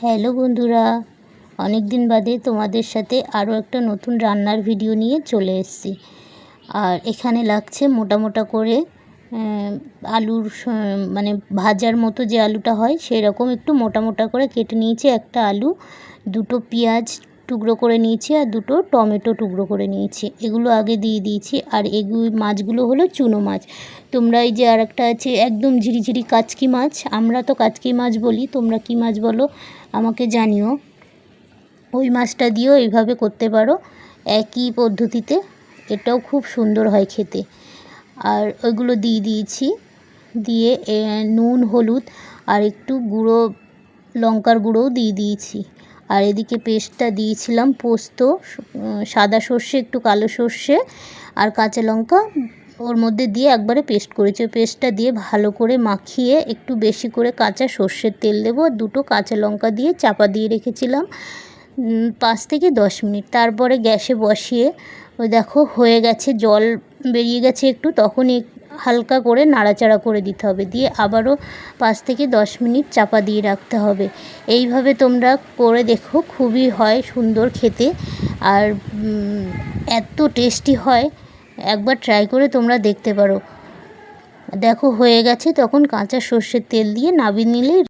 Hello বন্ধুরা, অনেক দিন বাদে তোমাদের সাথে আরও একটা নতুন রান্নার ভিডিও নিয়ে চলে এসেছি। আর এখানে লাগছে মোটা মোটা করে আলুর মানে ভাজার মতো যে আলুটা হয় সেই রকম একটু মোটা মোটা করে কেটে নিয়েছি একটা আলু, দুটো পেঁয়াজ টুকরো করে নিয়েছি আর দুটো টমেটো টুকরো করে নিয়েছি। এগুলো আগে দিয়ে দিয়েছি। আর মাছগুলো হলো চুনো মাছ। তোমরা এই যে আর একটা আছে একদম ঝিরিঝিরি কাচকি মাছ, আমরা তো কাচকি মাছ বলি, তোমরা কী মাছ বলো আমাকে জানিও। ওই মাছটা দিয়েও এইভাবে করতে পারো, একই পদ্ধতিতে, এটাও খুব সুন্দর হয় খেতে। আর ওইগুলো দিয়ে দিয়েছি, দিয়ে নুন হলুদ আর একটু গুঁড়ো লঙ্কার গুঁড়োও দিয়ে দিয়েছি। আর এদিকে পেস্টটা দিয়েছিলাম পোস্ত, সাদা সর্ষে, একটু কালো সর্ষে আর কাঁচা লঙ্কা ওর মধ্যে দিয়ে একবারে পেস্ট করেছি। ওই পেস্টটা দিয়ে ভালো করে মাখিয়ে একটু বেশি করে কাঁচা সর্ষের তেল দেবো, দুটো কাঁচা লঙ্কা দিয়ে চাপা দিয়ে রেখেছিলাম 5 থেকে 10 মিনিট। তারপরে গ্যাসে বসিয়ে ওই দেখো হয়ে গেছে, জল বেরিয়ে গেছে একটু, তখনই হালকা করে নাড়াচাড়া করে দিতে হবে, দিয়ে আবারও 5 থেকে 10 মিনিট চাপা দিয়ে রাখতে হবে। এইভাবে তোমরা করে দেখো, খুবই হয় সুন্দর খেতে আর এত টেস্টি হয়, একবার ট্রাই করে তোমরা দেখতে পারো। দেখো হয়ে গেছে, তখন কাঁচা সর্ষের তেল দিয়ে নামিয়ে নিলেই